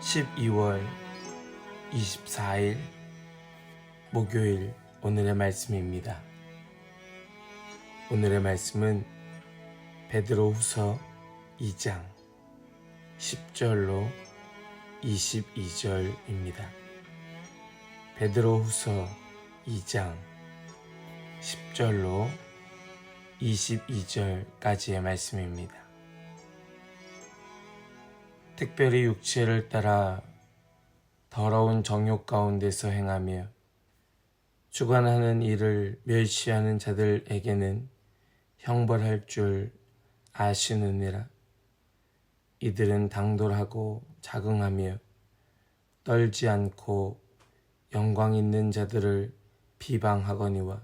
12월 24일 목요일 오늘의 말씀입니다. 오늘의 말씀은 베드로후서 2장 10절로 22절입니다. 베드로후서 2장 10절로 22절까지의 말씀입니다. 특별히 육체를 따라 더러운 정욕 가운데서 행하며 주관하는 일을 멸시하는 자들에게는 형벌할 줄 아시느니라. 이들은 당돌하고 자긍하며 떨지 않고 영광 있는 자들을 비방하거니와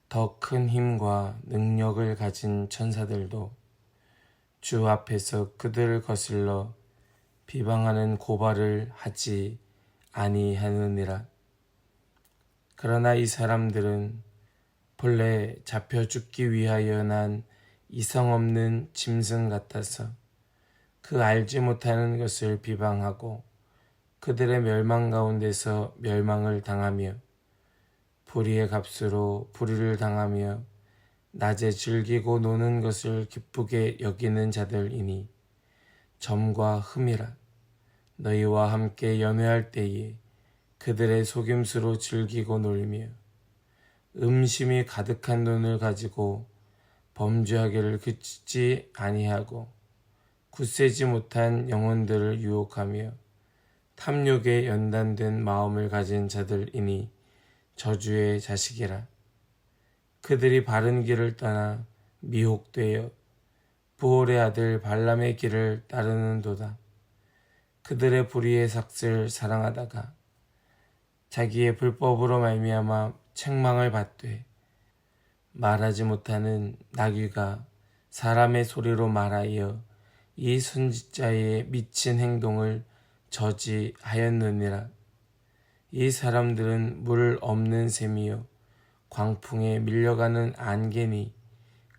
더 큰 힘과 능력을 가진 천사들도 주 앞에서 그들을 거슬러 비방하는 고발을 하지 아니하느니라. 그러나 이 사람들은 본래 잡혀 죽기 위하여 난 이성 없는 짐승 같아서 그 알지 못하는 것을 비방하고 그들의 멸망 가운데서 멸망을 당하며 불의의 값으로 불의를 당하며 낮에 즐기고 노는 것을 기쁘게 여기는 자들이니 점과 흠이라. 너희와 함께 연회할 때에 그들의 속임수로 즐기고 놀며 음심이 가득한 돈을 가지고 범죄하기를 그치지 아니하고 굳세지 못한 영혼들을 유혹하며 탐욕에 연단된 마음을 가진 자들이니 저주의 자식이라. 그들이 바른 길을 떠나 미혹되어 부올의 아들 발람의 길을 따르는도다. 그들의 불의의 삭슬 사랑하다가 자기의 불법으로 말미암아 책망을 받되 말하지 못하는 나귀가 사람의 소리로 말하여 이 선지자의 미친 행동을 저지하였느니라. 이 사람들은 물 없는 샘이요 광풍에 밀려가는 안개니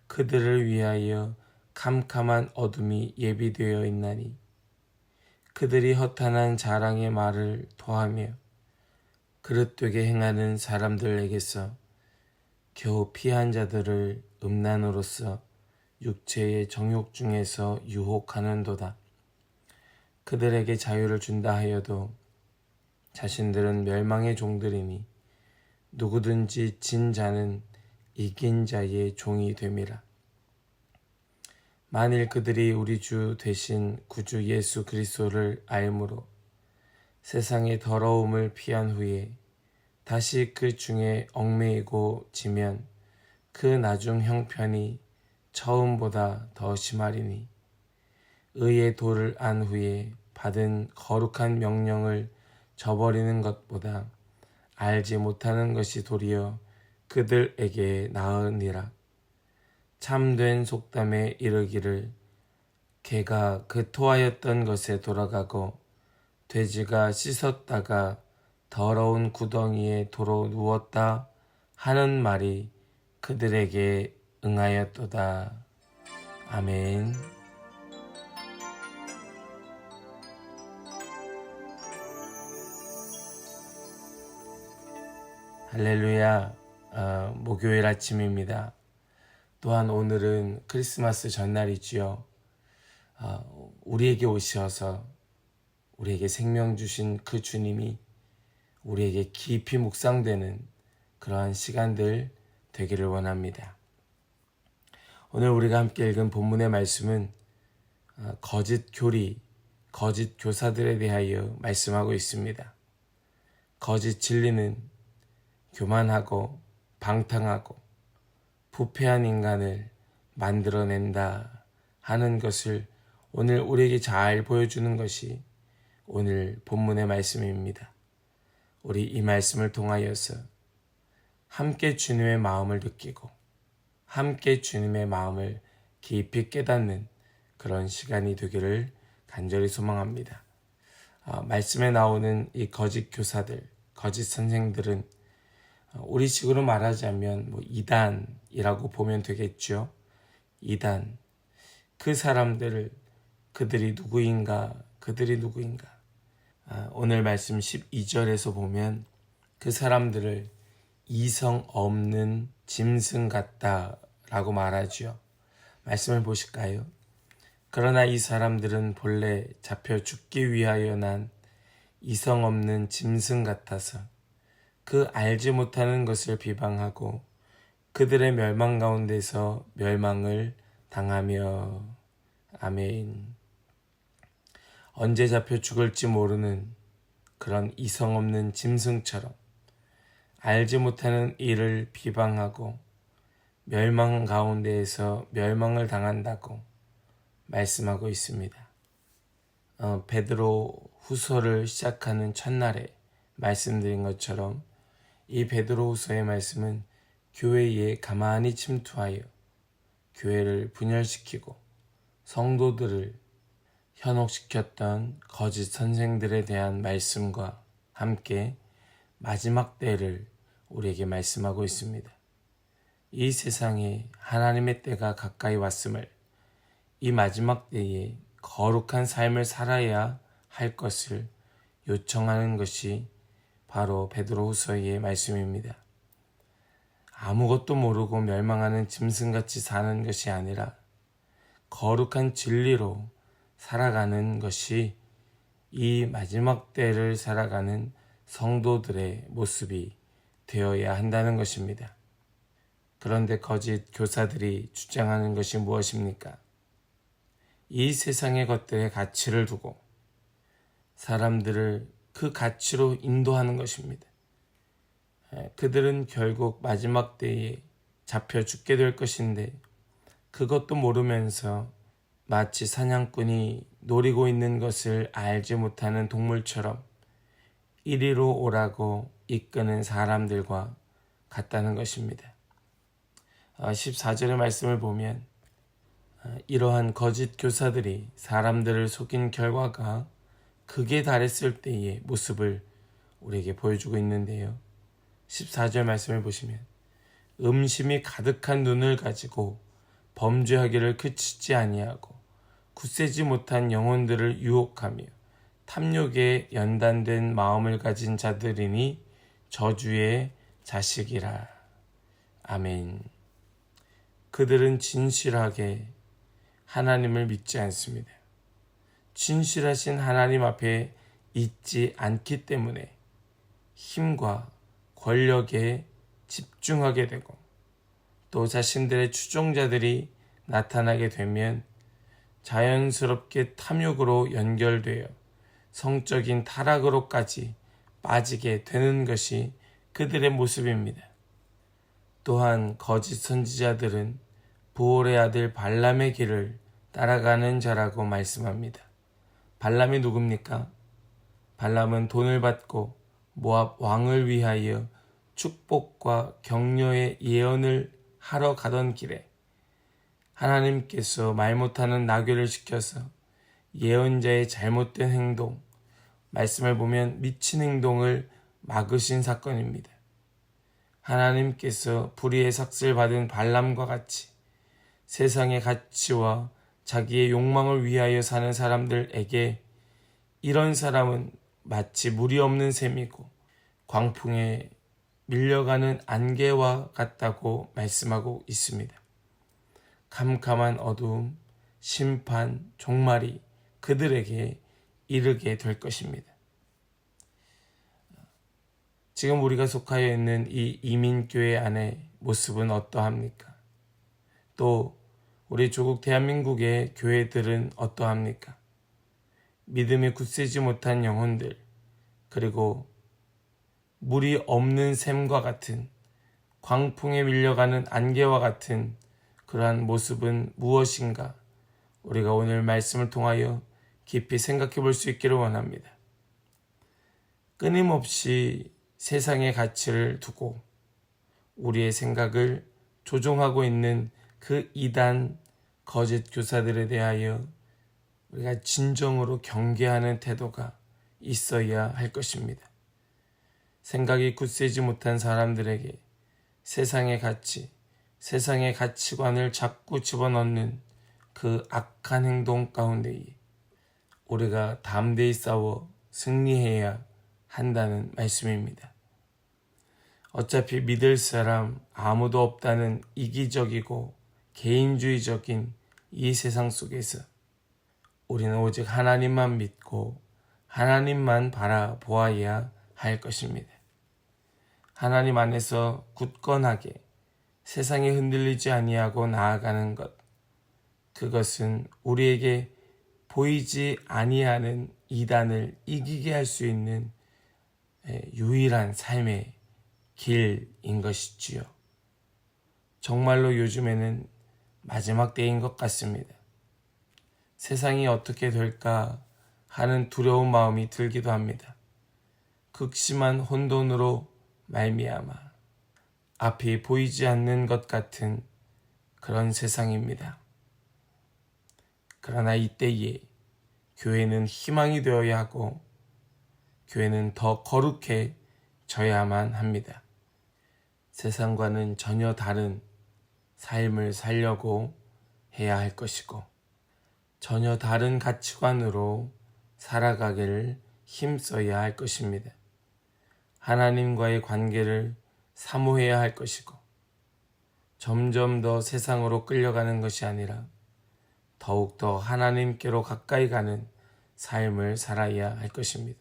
그들을 위하여 캄캄한 어둠이 예비되어 있나니 그들이 허탄한 자랑의 말을 토하며 그릇되게 행하는 사람들에게서 겨우 피한 자들을 음란으로써 육체의 정욕 중에서 유혹하는도다. 그들에게 자유를 준다 하여도 자신들은 멸망의 종들이니 누구든지 진 자는 이긴 자의 종이 됨이라. 만일 그들이 우리 주 되신 구주 예수 그리스도를 알므로 세상의 더러움을 피한 후에 다시 그 중에 얽매이고 지면 그 나중 형편이 처음보다 더 심하리니 의의 도를 안 후에 받은 거룩한 명령을 저버리는 것보다 알지 못하는 것이 도리어 그들에게 나으니라. 참된 속담에 이르기를 개가 그 토하였던 것에 돌아가고 돼지가 씻었다가 더러운 구덩이에 도로 누웠다 하는 말이 그들에게 응하였도다. 아멘. 할렐루야. 목요일 아침입니다. 또한 오늘은 크리스마스 전날이지요. 우리에게 오셔서 우리에게 생명 주신 그 주님이 우리에게 깊이 묵상되는 그러한 시간들 되기를 원합니다. 오늘 우리가 함께 읽은 본문의 말씀은 거짓 교리, 거짓 교사들에 대하여 말씀하고 있습니다. 거짓 진리는 교만하고 방탕하고 부패한 인간을 만들어낸다 하는 것을 오늘 우리에게 잘 보여주는 것이 오늘 본문의 말씀입니다. 우리 이 말씀을 통하여서 함께 주님의 마음을 느끼고 함께 주님의 마음을 깊이 깨닫는 그런 시간이 되기를 간절히 소망합니다. 말씀에 나오는 이 거짓 교사들, 거짓 선생들은 우리식으로 말하자면 이단이라고 보면 되겠죠. 이단. 그 사람들을 그들이 누구인가 그들이 누구인가? 오늘 말씀 12절에서 보면 그 사람들을 이성 없는 짐승 같다라고 말하죠. 말씀을 보실까요? 그러나 이 사람들은 본래 잡혀 죽기 위하여 난 이성 없는 짐승 같아서 그 알지 못하는 것을 비방하고 그들의 멸망 가운데서 멸망을 당하며. 아멘. 언제 잡혀 죽을지 모르는 그런 이성 없는 짐승처럼 알지 못하는 일을 비방하고 멸망 가운데에서 멸망을 당한다고 말씀하고 있습니다. 베드로 후서를 시작하는 첫날에 말씀드린 것처럼 이 베드로 후서의 말씀은 교회에 가만히 침투하여 교회를 분열시키고 성도들을 현혹시켰던 거짓 선생들에 대한 말씀과 함께 마지막 때를 우리에게 말씀하고 있습니다. 이 세상에 하나님의 때가 가까이 왔음을, 이 마지막 때에 거룩한 삶을 살아야 할 것을 요청하는 것이 바로 베드로후서의 말씀입니다. 아무것도 모르고 멸망하는 짐승같이 사는 것이 아니라 거룩한 진리로 살아가는 것이 이 마지막 때를 살아가는 성도들의 모습이 되어야 한다는 것입니다. 그런데 거짓 교사들이 주장하는 것이 무엇입니까? 이 세상의 것들의 가치를 두고 사람들을 그 가치로 인도하는 것입니다. 그들은 결국 마지막 때에 잡혀 죽게 될 것인데 그것도 모르면서 마치 사냥꾼이 노리고 있는 것을 알지 못하는 동물처럼 이리로 오라고 이끄는 사람들과 같다는 것입니다. 14절의 말씀을 보면 이러한 거짓 교사들이 사람들을 속인 결과가 극에 달했을 때의 모습을 우리에게 보여주고 있는데요. 14절 말씀을 보시면 음심이 가득한 눈을 가지고 범죄하기를 그치지 아니하고 굳세지 못한 영혼들을 유혹하며 탐욕에 연단된 마음을 가진 자들이니 저주의 자식이라. 아멘. 그들은 진실하게 하나님을 믿지 않습니다. 진실하신 하나님 앞에 있지 않기 때문에 힘과 권력에 집중하게 되고 또 자신들의 추종자들이 나타나게 되면 자연스럽게 탐욕으로 연결되어 성적인 타락으로까지 빠지게 되는 것이 그들의 모습입니다. 또한 거짓 선지자들은 부올의 아들 발람의 길을 따라가는 자라고 말씀합니다. 발람이 누굽니까? 발람은 돈을 받고 모압 왕을 위하여 축복과 격려의 예언을 하러 가던 길에 하나님께서 말 못하는 나귀를 시켜서 예언자의 잘못된 행동, 말씀을 보면 미친 행동을 막으신 사건입니다. 하나님께서 불의의 삭슬 받은 발람과 같이 세상의 가치와 자기의 욕망을 위하여 사는 사람들에게 이런 사람은 마치 물이 없는 샘이고 광풍에 밀려가는 안개와 같다고 말씀하고 있습니다. 캄캄한 어두움, 심판, 종말이 그들에게 이르게 될 것입니다. 지금 우리가 속하여 있는 이 이민교회 안의 모습은 어떠합니까? 또 우리 조국 대한민국의 교회들은 어떠합니까? 믿음이 굳세지 못한 영혼들, 그리고 물이 없는 샘과 같은 광풍에 밀려가는 안개와 같은 그러한 모습은 무엇인가? 우리가 오늘 말씀을 통하여 깊이 생각해 볼 수 있기를 원합니다. 끊임없이 세상의 가치를 두고 우리의 생각을 조종하고 있는 그 이단 거짓 교사들에 대하여 우리가 진정으로 경계하는 태도가 있어야 할 것입니다. 생각이 굳세지 못한 사람들에게 세상의 가치, 세상의 가치관을 자꾸 집어넣는 그 악한 행동 가운데에 우리가 담대히 싸워 승리해야 한다는 말씀입니다. 어차피 믿을 사람 아무도 없다는 이기적이고 개인주의적인 이 세상 속에서 우리는 오직 하나님만 믿고 하나님만 바라보아야 할 것입니다. 하나님 안에서 굳건하게 세상에 흔들리지 아니하고 나아가는 것, 그것은 우리에게 보이지 아니하는 이단을 이기게 할 수 있는 유일한 삶의 길인 것이지요. 정말로 요즘에는 마지막 때인 것 같습니다. 세상이 어떻게 될까 하는 두려운 마음이 들기도 합니다. 극심한 혼돈으로 말미암아 앞이 보이지 않는 것 같은 그런 세상입니다. 그러나 이때에 교회는 희망이 되어야 하고 교회는 더 거룩해져야만 합니다. 세상과는 전혀 다른 삶을 살려고 해야 할 것이고 전혀 다른 가치관으로 살아가기를 힘써야 할 것입니다. 하나님과의 관계를 사모해야 할 것이고 점점 더 세상으로 끌려가는 것이 아니라 더욱더 하나님께로 가까이 가는 삶을 살아야 할 것입니다.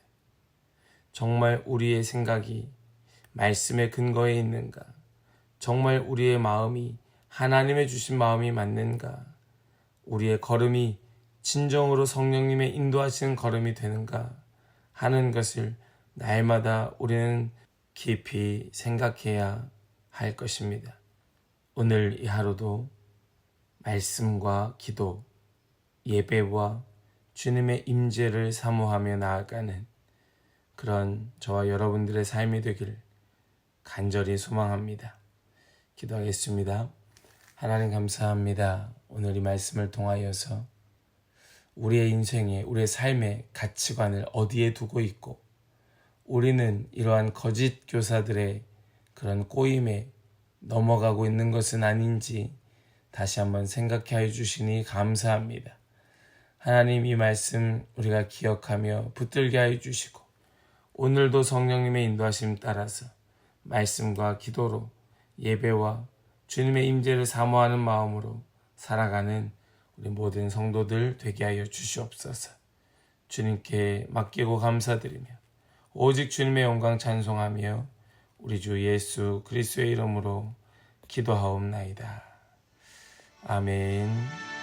정말 우리의 생각이 말씀의 근거에 있는가? 정말 우리의 마음이 하나님의 주신 마음이 맞는가? 우리의 걸음이 진정으로 성령님의 인도하시는 걸음이 되는가 하는 것을 날마다 우리는 깊이 생각해야 할 것입니다. 오늘 이 하루도 말씀과 기도, 예배와 주님의 임재를 사모하며 나아가는 그런 저와 여러분들의 삶이 되길 간절히 소망합니다. 기도하겠습니다. 하나님 감사합니다. 오늘 이 말씀을 통하여서 우리의 인생에, 우리의 삶의 가치관을 어디에 두고 있고 우리는 이러한 거짓 교사들의 그런 꼬임에 넘어가고 있는 것은 아닌지 다시 한번 생각해 주시니 감사합니다. 하나님 이 말씀 우리가 기억하며 붙들게 해 주시고 오늘도 성령님의 인도하심 따라서 말씀과 기도로 예배와 주님의 임재를 사모하는 마음으로 살아가는 우리 모든 성도들 되게 하여 주시옵소서. 주님께 맡기고 감사드리며 오직 주님의 영광 찬송하며 우리 주 예수 그리스도의 이름으로 기도하옵나이다. 아멘.